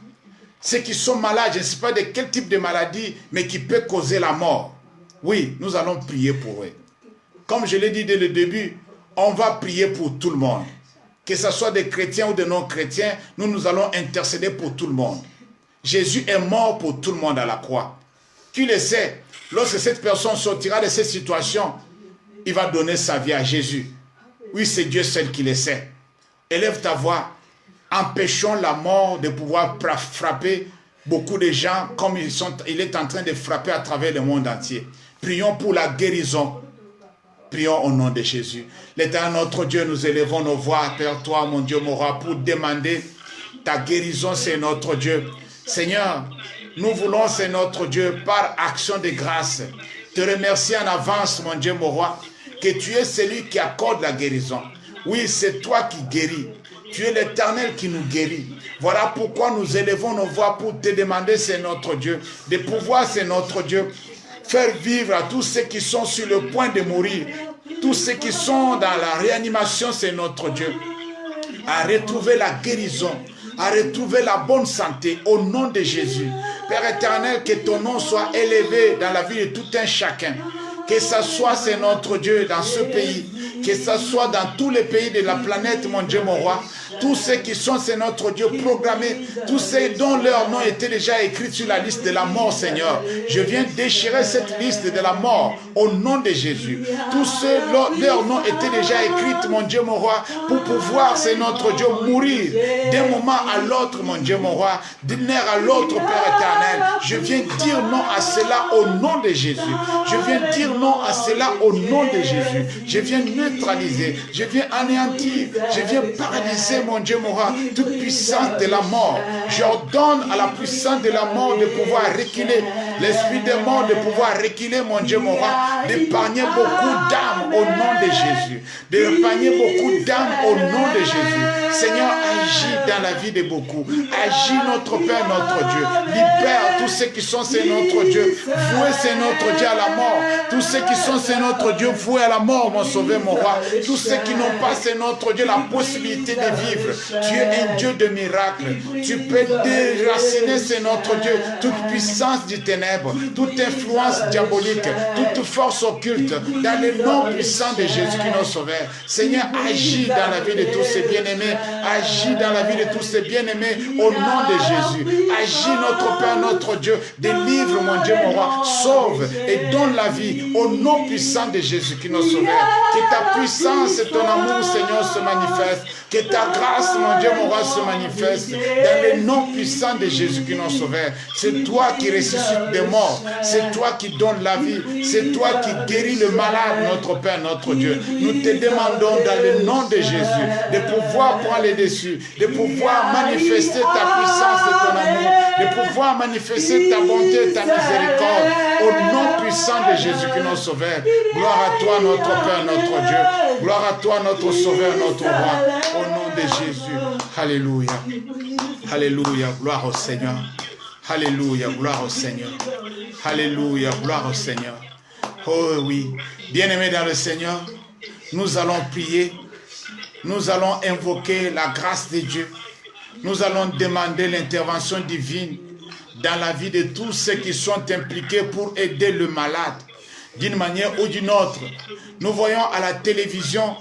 ceux qui sont malades, je ne sais pas de quel type de maladie, mais qui peut causer la mort. Oui, nous allons prier pour eux. Comme je l'ai dit dès le début, on va prier pour tout le monde. Que ce soit des chrétiens ou des non-chrétiens, nous allons intercéder pour tout le monde. Jésus est mort pour tout le monde à la croix. Tu le sais, lorsque cette personne sortira de cette situation, il va donner sa vie à Jésus. Oui, c'est Dieu seul qui le sait. Élève ta voix. Empêchons la mort de pouvoir frapper beaucoup de gens comme il est en train de frapper à travers le monde entier. Prions pour la guérison. Prions au nom de Jésus. L'Éternel notre Dieu, nous élevons nos voix vers toi, mon Dieu, mon roi, pour demander ta guérison, c'est notre Dieu. Seigneur, nous voulons, c'est notre Dieu, par action de grâce, te remercier en avance, mon Dieu, mon roi, que tu es celui qui accorde la guérison. Oui, c'est toi qui guéris. Tu es l'Éternel qui nous guérit. Voilà pourquoi nous élevons nos voix pour te demander, c'est notre Dieu, de pouvoir, c'est notre Dieu, faire vivre à tous ceux qui sont sur le point de mourir, tous ceux qui sont dans la réanimation, c'est notre Dieu, à retrouver la guérison, à retrouver la bonne santé au nom de Jésus. Père éternel, que ton nom soit élevé dans la vie de tout un chacun. Que ça soit, c'est notre Dieu, dans ce pays. Que ça soit dans tous les pays de la planète, mon Dieu, mon roi. Tous ceux qui sont, c'est notre Dieu, programmés. Tous ceux dont leur nom était déjà écrit sur la liste de la mort, Seigneur. Je viens déchirer cette liste de la mort au nom de Jésus. Tous ceux leur nom était déjà écrit, mon Dieu, mon roi, pour pouvoir, c'est notre Dieu, mourir d'un moment à l'autre, mon Dieu, mon roi, d'une heure à l'autre, Père éternel. Je viens dire non à cela au nom de Jésus. Je viens dire non à cela au nom de Jésus. Je viens neutraliser, je viens anéantir, je viens paralyser, détourner, mon Dieu, mon roi, toute puissance de la mort. J'ordonne à la puissance de la mort de pouvoir reculer, l'esprit des morts de pouvoir reculer, mon Dieu, mon roi, d'épargner beaucoup d'âmes au nom de Jésus, d'épargner beaucoup d'âmes au nom de Jésus. Seigneur, agis dans la vie de beaucoup, agis notre Père, notre Dieu, libère tous ceux qui sont, c'est notre Dieu, voués, c'est notre Dieu à la mort, tous ceux qui sont, c'est notre Dieu, voués à la mort, mon sauveur, mon roi, tous ceux qui n'ont pas, c'est notre Dieu, la possibilité de vivre. Tu es un Dieu de miracles, tu peux déraciner, c'est notre Dieu, toute puissance du ténèbre, toute influence diabolique, toute force occulte, dans le nom puissant de Jésus qui nous sauve. Seigneur, agis dans la vie de tous ces bien-aimés, agis dans la vie de tous ces bien-aimés, au nom de Jésus. Agis, notre Père, notre Dieu, délivre, mon Dieu, mon roi, sauve et donne la vie, au nom puissant de Jésus qui nous sauve. Que ta puissance et ton amour, Seigneur, se manifestent, que ta grâce, mon Dieu, mon roi, se manifeste, dans le nom puissant de Jésus qui nous sauve. C'est toi qui ressuscites des morts, c'est toi qui donnes la vie, c'est toi qui guéris le malade, notre Père, notre Dieu. Nous te demandons dans le nom de Jésus de pouvoir prendre les dessus, de pouvoir manifester ta puissance et ton amour, de pouvoir manifester ta bonté et ta miséricorde au nom puissant de Jésus qui nous sauve. Gloire à toi, notre Père, notre Dieu. Gloire à toi, notre Sauveur, notre Roi. Au nom de Jésus. Alléluia. Alléluia. Gloire au Seigneur. Alléluia. Gloire au Seigneur. Alléluia. Gloire au Seigneur. Oh oui. Bien-aimés dans le Seigneur, nous allons prier. Nous allons invoquer la grâce de Dieu. Nous allons demander l'intervention divine dans la vie de tous ceux qui sont impliqués pour aider le malade. D'une manière ou d'une autre, nous voyons à la télévision,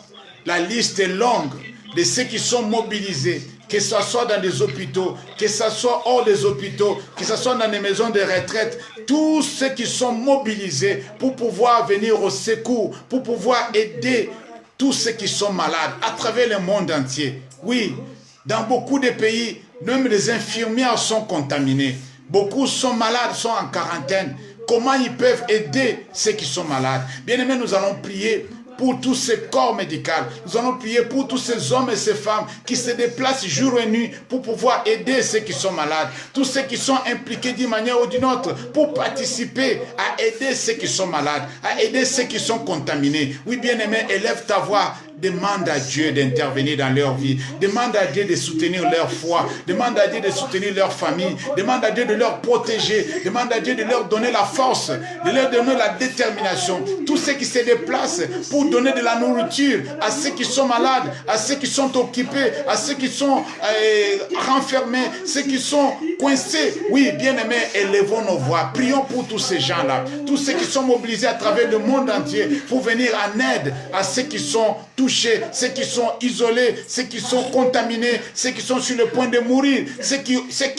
la liste est longue de ceux qui sont mobilisés, que ce soit dans des hôpitaux, que ce soit hors des hôpitaux, que ce soit dans des maisons de retraite, tous ceux qui sont mobilisés pour pouvoir venir au secours, pour pouvoir aider tous ceux qui sont malades à travers le monde entier. Oui, dans beaucoup de pays, même les infirmières sont contaminées. Beaucoup sont malades, sont en quarantaine. Comment ils peuvent aider ceux qui sont malades? Bien aimé, nous allons prier pour tous ces corps médicaux. Nous allons prier pour tous ces hommes et ces femmes qui se déplacent jour et nuit pour pouvoir aider ceux qui sont malades. Tous ceux qui sont impliqués d'une manière ou d'une autre pour participer à aider ceux qui sont malades, à aider ceux qui sont contaminés. Oui, bien-aimé, élève ta voix. Demande à Dieu d'intervenir dans leur vie. Demande à Dieu de soutenir leur foi. Demande à Dieu de soutenir leur famille. Demande à Dieu de leur protéger. Demande à Dieu de leur donner la force, de leur donner la détermination. Tous ceux qui se déplacent pour donner de la nourriture à ceux qui sont malades, à ceux qui sont occupés, à ceux qui sont renfermés, ceux qui sont coincés. Oui, bien-aimés, élevons nos voix. Prions pour tous ces gens-là. Tous ceux qui sont mobilisés à travers le monde entier pour venir en aide à ceux qui sont touchés, ceux qui sont isolés, ceux qui sont contaminés, ceux qui sont sur le point de mourir, ceux qui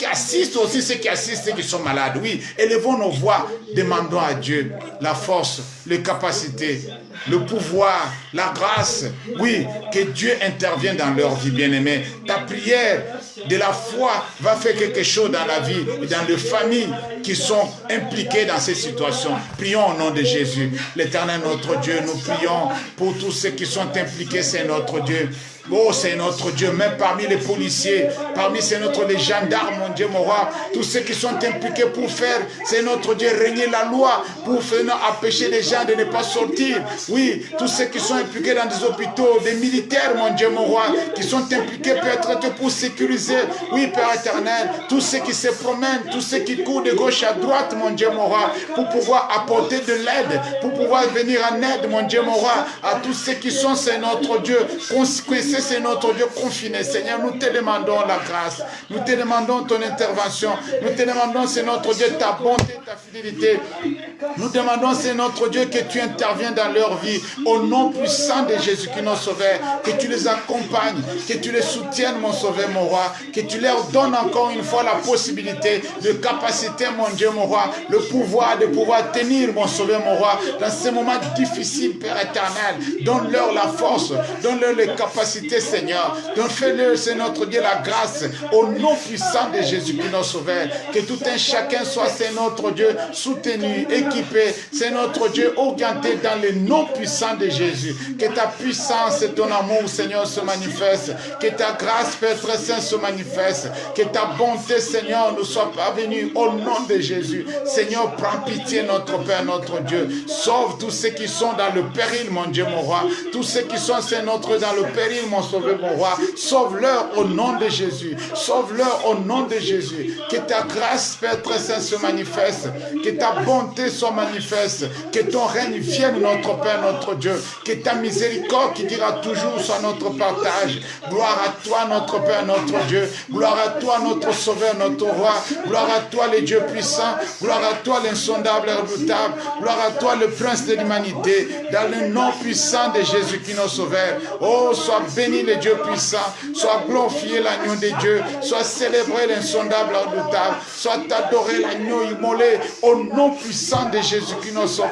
assistent aussi, ceux qui sont malades. Oui, élevons nos voix, demandons à Dieu la force, les capacités, le pouvoir, la grâce. Oui, que Dieu intervienne dans leur vie, bien-aimés. Ta prière de la foi va faire quelque chose dans la vie et dans les familles qui sont impliquées dans ces situations. Prions au nom de Jésus. L'Éternel, notre Dieu, nous prions pour tous ceux qui sont impliqués, c'est notre Dieu. Oh, c'est notre Dieu, même parmi les policiers, parmi les gendarmes, mon Dieu, mon roi, tous ceux qui sont impliqués pour faire, c'est notre Dieu, régner la loi, pour faire empêcher les gens de ne pas sortir. Oui, tous ceux qui sont impliqués dans des hôpitaux, des militaires, mon Dieu, mon roi, qui sont impliqués peut-être pour sécuriser, oui, Père éternel, tous ceux qui se promènent, tous ceux qui courent de gauche à droite, mon Dieu, mon roi, pour pouvoir apporter de l'aide, pour pouvoir venir en aide, mon Dieu, mon roi, à tous ceux qui sont, c'est notre Dieu, conséquencés, c'est notre Dieu confiné. Seigneur, nous te demandons la grâce. Nous te demandons ton intervention. Nous te demandons, c'est notre Dieu, ta bonté, ta fidélité. Nous demandons, c'est notre Dieu, que tu interviennes dans leur vie. Au nom puissant de Jésus qui nous sauve, que tu les accompagnes, que tu les soutiennes, mon sauveur, mon roi, que tu leur donnes encore une fois la possibilité, de capacité, mon Dieu, mon roi, le pouvoir de pouvoir tenir, mon sauveur, mon roi, dans ces moments difficiles, Père éternel. Donne-leur la force, donne-leur les capacités, Seigneur. Donc fais-le, c'est notre Dieu, la grâce, au nom puissant de Jésus qui nous sauve. Que tout un chacun soit, c'est notre Dieu, soutenu, équipé, équipé, c'est notre Dieu orienté dans le nom puissant de Jésus. Que ta puissance et ton amour, Seigneur, se manifestent. Que ta grâce, Père très saint, se manifeste. Que ta bonté, Seigneur, nous soit parvenue au nom de Jésus. Seigneur, prends pitié, notre Père, notre Dieu. Sauve tous ceux qui sont dans le péril, mon Dieu, mon roi. Tous ceux qui sont, Seigneur, dans le péril, mon sauveur, mon roi. Sauve-leur au nom de Jésus. Sauve-leur au nom de Jésus. Que ta grâce, Père très saint, se manifeste. Que ta bonté soit manifeste. Que ton règne vienne, notre Père, notre Dieu. Que ta miséricorde qui dira toujours soit notre partage. Gloire à toi, notre Père, notre Dieu. Gloire à toi, notre Sauveur, notre Roi. Gloire à toi, le Dieu puissant. Gloire à toi, l'insondable et redoutable. Gloire à toi, le Prince de l'humanité. Dans le nom puissant de Jésus qui nous sauve. Oh, sois béni le Dieu puissant. Sois glorifié l'agneau de Dieu. Sois célébré l'insondable et redoutable. Sois adoré l'agneau immolé. Au nom puissant de Jésus qui nous sauve.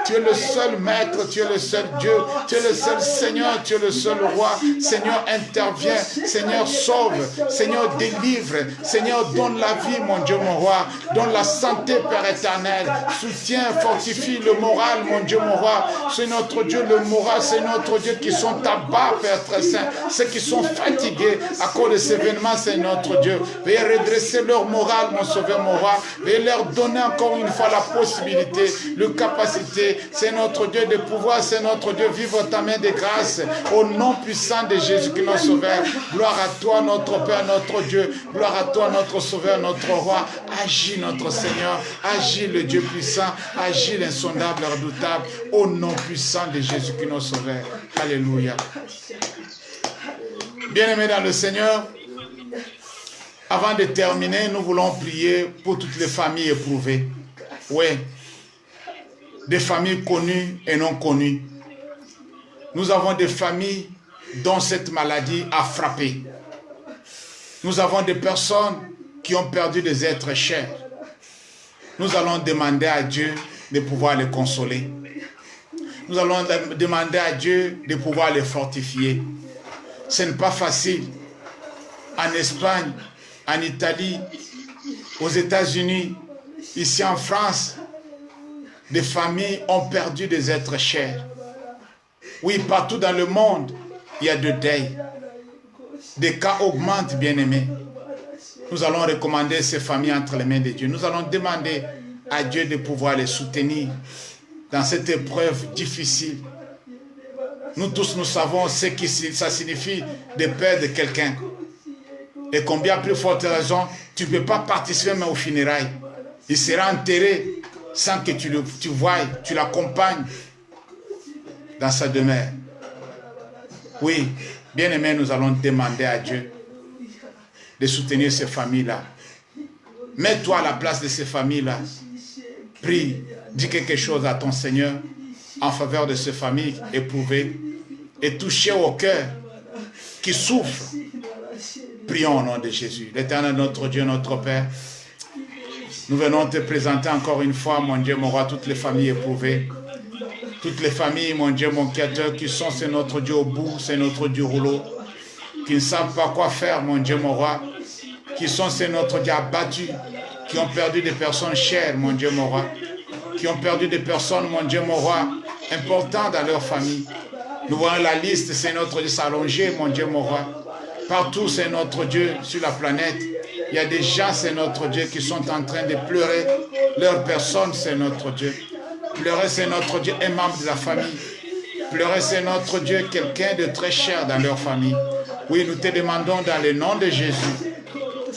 Tu es le seul Maître. Tu es le seul Dieu. Tu es le seul Seigneur. Tu es le seul Roi. Seigneur, interviens. Seigneur, sauve. Seigneur, délivre. Seigneur, donne la vie, mon Dieu, mon Roi. Donne la santé, Père éternel. Soutiens, fortifie le moral, mon Dieu, mon Roi. C'est notre Dieu, le moral, c'est notre Dieu qui sont à bas, Père très saint. Ceux qui sont fatigués à cause de ces événements, c'est notre Dieu. Veuillez redresser leur moral, mon Sauveur, mon Roi. Veuillez leur donner encore une fois la possibilité, la capacité. C'est notre Dieu de pouvoir, c'est notre Dieu. Vive ta main de grâce. Au nom puissant de Jésus qui nous sauve. Gloire à toi, notre Père, notre Dieu. Gloire à toi, notre Sauveur, notre Roi. Agis, notre Seigneur. Agis, le Dieu puissant. Agis, l'insondable, redoutable. Au nom puissant de Jésus qui nous sauve. Alléluia. Bien-aimés dans le Seigneur, avant de terminer, nous voulons prier pour toutes les familles éprouvées. Oui, des familles connues et non connues. Nous avons des familles dont cette maladie a frappé. Nous avons des personnes qui ont perdu des êtres chers. Nous allons demander à Dieu de pouvoir les consoler. Nous allons demander à Dieu de pouvoir les fortifier. Ce n'est pas facile. En Espagne, en Italie, aux États-Unis, ici en France, des familles ont perdu des êtres chers. Oui, partout dans le monde, il y a de deuil. Des cas augmentent, bien-aimés. Nous allons recommander ces familles entre les mains de Dieu. Nous allons demander à Dieu de pouvoir les soutenir dans cette épreuve difficile. Nous tous, nous savons ce que ça signifie de perdre quelqu'un. Et combien plus forte raison, tu ne peux pas participer même aux funérailles. Il sera enterré sans que tu voies, tu l'accompagnes dans sa demeure. Oui, bien aimé, nous allons demander à Dieu de soutenir ces familles-là. Mets-toi à la place de ces familles-là. Prie, dis quelque chose à ton Seigneur en faveur de ces familles éprouvées et touchées au cœur qui souffrent. Prions au nom de Jésus. L'Éternel, notre Dieu, notre Père, nous venons te présenter encore une fois, mon Dieu, mon roi, toutes les familles éprouvées. Toutes les familles, mon Dieu, mon Créateur, qui sont, c'est notre Dieu au bout, c'est notre Dieu rouleau, qui ne savent pas quoi faire, mon Dieu, mon roi, qui sont, c'est notre Dieu abattus, qui ont perdu des personnes chères, mon Dieu, mon roi, qui ont perdu des personnes, mon Dieu, mon roi, importantes dans leur famille. Nous voyons la liste, c'est notre Dieu s'allonger, mon Dieu, mon roi. Partout, c'est notre Dieu sur la planète. Il y a des gens, c'est notre Dieu, qui sont en train de pleurer. Leur personne, c'est notre Dieu. Pleurer, c'est notre Dieu, un membre de la famille. Pleurer, c'est notre Dieu, quelqu'un de très cher dans leur famille. Oui, nous te demandons dans le nom de Jésus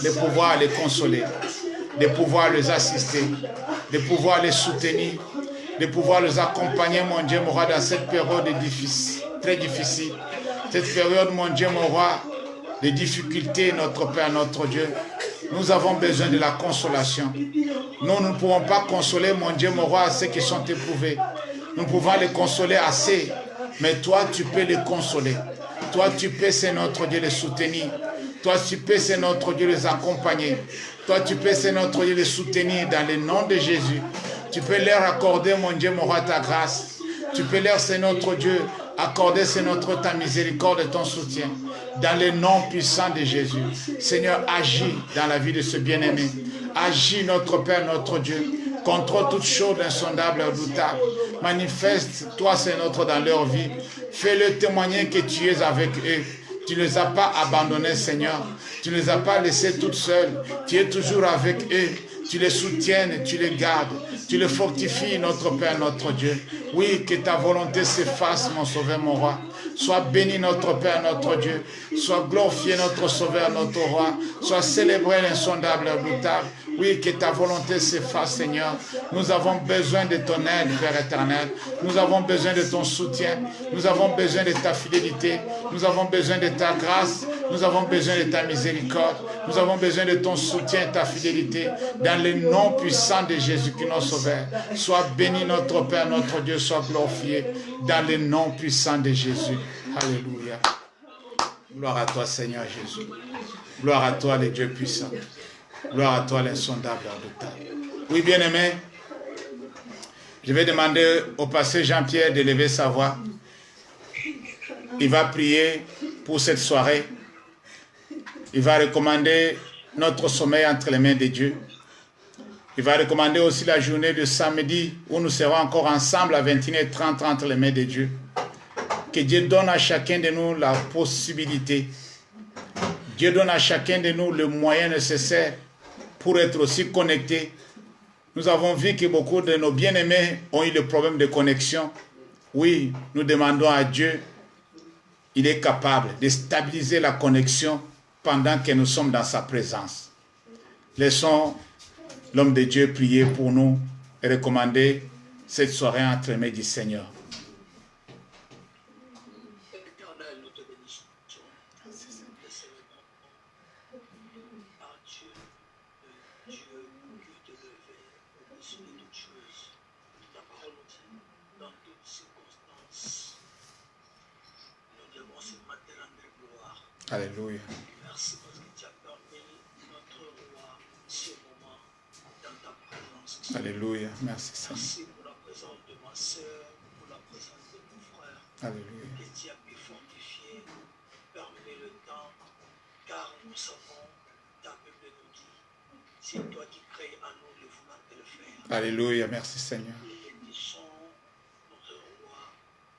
de pouvoir les consoler, de pouvoir les assister, de pouvoir les soutenir, de pouvoir les accompagner, mon Dieu, mon roi, dans cette période difficile, très difficile. Cette période, mon Dieu, mon roi, de difficultés, notre Père, notre Dieu. Nous avons besoin de la consolation. Nous ne pouvons pas consoler, mon Dieu, mon roi, ceux qui sont éprouvés. Nous pouvons les consoler assez, mais toi, tu peux les consoler. Toi, tu peux, c'est notre Dieu, les soutenir. Toi, tu peux, c'est notre Dieu, les accompagner. Toi, tu peux, c'est notre Dieu, les soutenir dans le nom de Jésus. Tu peux leur accorder, mon Dieu, mon roi, ta grâce. Tu peux leur, c'est notre Dieu, accorder, c'est notre ta miséricorde et ton soutien. Dans le nom puissant de Jésus. Seigneur, agis dans la vie de ce bien-aimé. Agis, notre Père, notre Dieu. Contrôle toutes choses insondables et redoutables. Manifeste-toi, Seigneur, dans leur vie. Fais-le témoigner que tu es avec eux. Tu ne les as pas abandonnés, Seigneur. Tu ne les as pas laissés toutes seules. Tu es toujours avec eux. Tu les soutiens, tu les gardes. Tu les fortifies, notre Père, notre Dieu. Oui, que ta volonté se fasse, mon Sauveur, mon Roi. Sois béni, notre Père, notre Dieu. Sois glorifié, notre Sauveur, notre Roi. Sois célébré, l'insondable, redoutable. Oui, que ta volonté se fasse, Seigneur. Nous avons besoin de ton aide, Père éternel. Nous avons besoin de ton soutien. Nous avons besoin de ta fidélité. Nous avons besoin de ta grâce. Nous avons besoin de ta miséricorde. Nous avons besoin de ton soutien et ta fidélité. Dans le nom puissant de Jésus-Christ, notre Sauveur. Sois béni, notre Père, notre Dieu. Sois glorifié. Dans le nom puissant de Jésus. Alléluia. Gloire à toi, Seigneur Jésus. Gloire à toi, le Dieu puissant. Gloire à toi, l'insondable redoutable. Oui, bien-aimé, je vais demander au pasteur Jean-Pierre de lever sa voix. Il va prier pour cette soirée. Il va recommander notre sommeil entre les mains de Dieu. Il va recommander aussi la journée de samedi où nous serons encore ensemble à 21h30 entre les mains de Dieu. Que Dieu donne à chacun de nous la possibilité. Dieu donne à chacun de nous le moyen nécessaire pour être aussi connectés. Nous avons vu que beaucoup de nos bien-aimés ont eu le problème de connexion. Oui, nous demandons à Dieu, il est capable de stabiliser la connexion pendant que nous sommes dans sa présence. Laissons l'homme de Dieu prier pour nous et recommander cette soirée entre les mains du Seigneur. Alléluia. Merci parce que tu as permis notre roi ce moment dans ta présence. Alléluia. Merci Seigneur. Merci pour la présence de ma soeur, pour la présence de mon frère. Alléluia. Que tu as pu fortifier, permet le temps, car nous savons, ta Bible nous dit, c'est toi qui crées à nous le vouloir de le faire. Alléluia. Merci Seigneur. Nous bénissons notre roi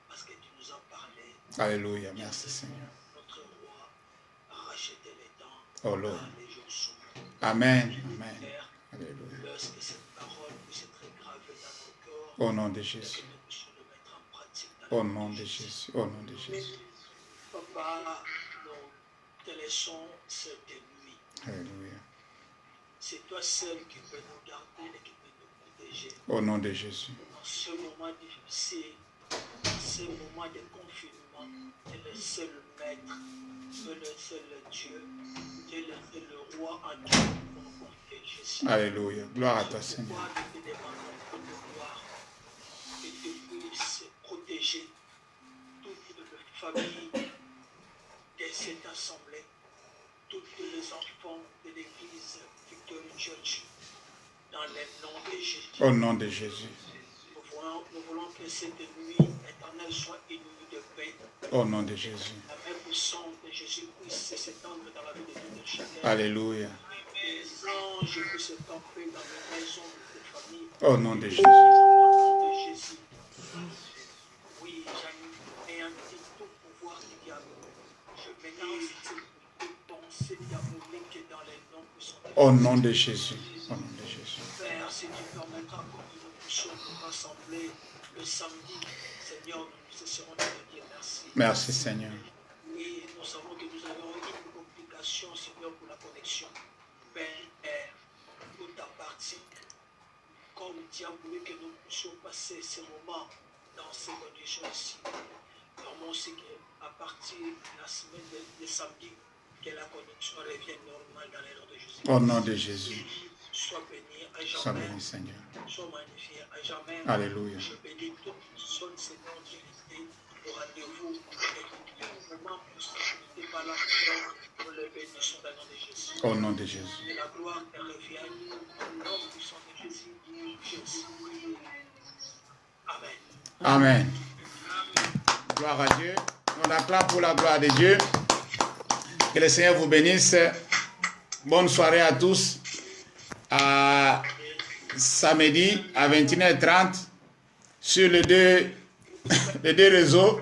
parce que tu nous as parlé. Alléluia. Merci Seigneur. Oh Lord. Amen. Amen. Alléluia. Au nom de Jésus. Au nom de Jésus. Au nom de Jésus. Papa, nous te laissons cette nuit. Alléluia. C'est toi seul qui peux nous garder et qui peut nous protéger. Au nom de Jésus. Dans ce moment difficile, dans ce moment de confinement, tu es le seul maître, tu es le seul Dieu. Dieu est le roi en Dieu pour nous confier Jésus. Alléluia. Gloire à toi, Seigneur. Nous te demandons pour nous voir que tu puisses protéger toute la famille de cette assemblée, tous les enfants de l'église Victory Church, dans le nom de Jésus. Au nom de Jésus. Nous voulons que cette nuit éternelle soit inouïe de paix. Au nom de Jésus. La main puissante de Jésus puisse s'étendre dans la vie de tout chacun. Alléluia. Les anges puissent camper dans les maisons de tes familles. Au nom de Jésus. Au nom de Jésus. Oui, j'anéantis tout pouvoir du diable. Je ménage toute pensée diabolique dans les noms puissants. Au nom de Jésus. Au nom de Jésus. Père, si tu permettras que nous puissions nous rassembler le samedi, Seigneur, nous cesserons de te dire merci. Merci Seigneur. Oui, nous savons que nous avons eu une complication, Seigneur, pour la connexion. Père, tout appartient. Comme tu as voulu que nous puissions passer ces moments dans ces conditions ici. Vraiment aussi qu'à partir de la semaine de samedi, que la connexion revienne normale dans les noms de Jésus. Au nom de Jésus. Sois béni à jamais. Sois béni, Seigneur. Sois magnifié à jamais. Alléluia. Je bénis toute personne, Seigneur, Dieu, au rendez-vous. Et tout moment pour s'activiter par la prière, nous le bénissons dans le nom de Jésus. Au nom de Jésus. Que la gloire te revienne au nom puissant de Jésus. Jésus. Amen. Amen. Gloire à Dieu. On acclame pour la gloire de Dieu. Que le Seigneur vous bénisse. Bonne soirée à tous. samedi à 21h30 sur les deux réseaux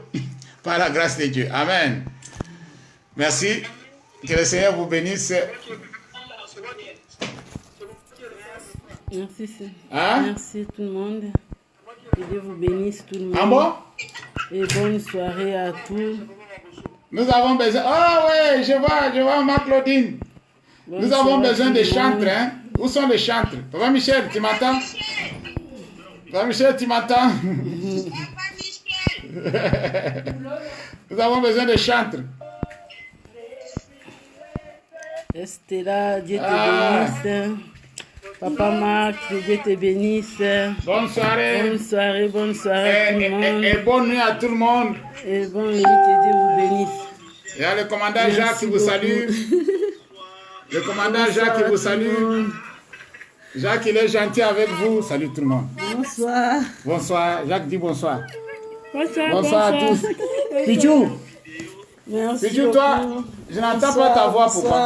par la grâce de Dieu. Amen. Merci. Que le Seigneur vous bénisse. Merci, Hein? merci tout le monde. Que Dieu vous bénisse tout le monde. En bon? Et bonne soirée à tous. Nous avons besoin. Oh oui, je vois ma Claudine. Nous avons besoin de chantres. Hein? Où sont les chantres? Papa Michel, tu m'entends? Papa Michel, tu m'entends? Nous avons besoin de chantres. Estella, Dieu te bénisse. Papa Marc, que Dieu te bénisse. Bonne soirée. Bonne soirée, tout le monde. Et bonne nuit à tout le monde. Et bonne nuit, que Dieu vous bénisse. Il y a le commandant Jacques qui vous salue. Le commandant Jacques qui vous salue. Jacques, il est gentil avec vous. Salut tout le monde. Bonsoir. Bonsoir. Jacques dit bonsoir. Bonsoir à tous. Pichou. Merci. Pichou, toi, je n'entends pas ta voix. Pourquoi?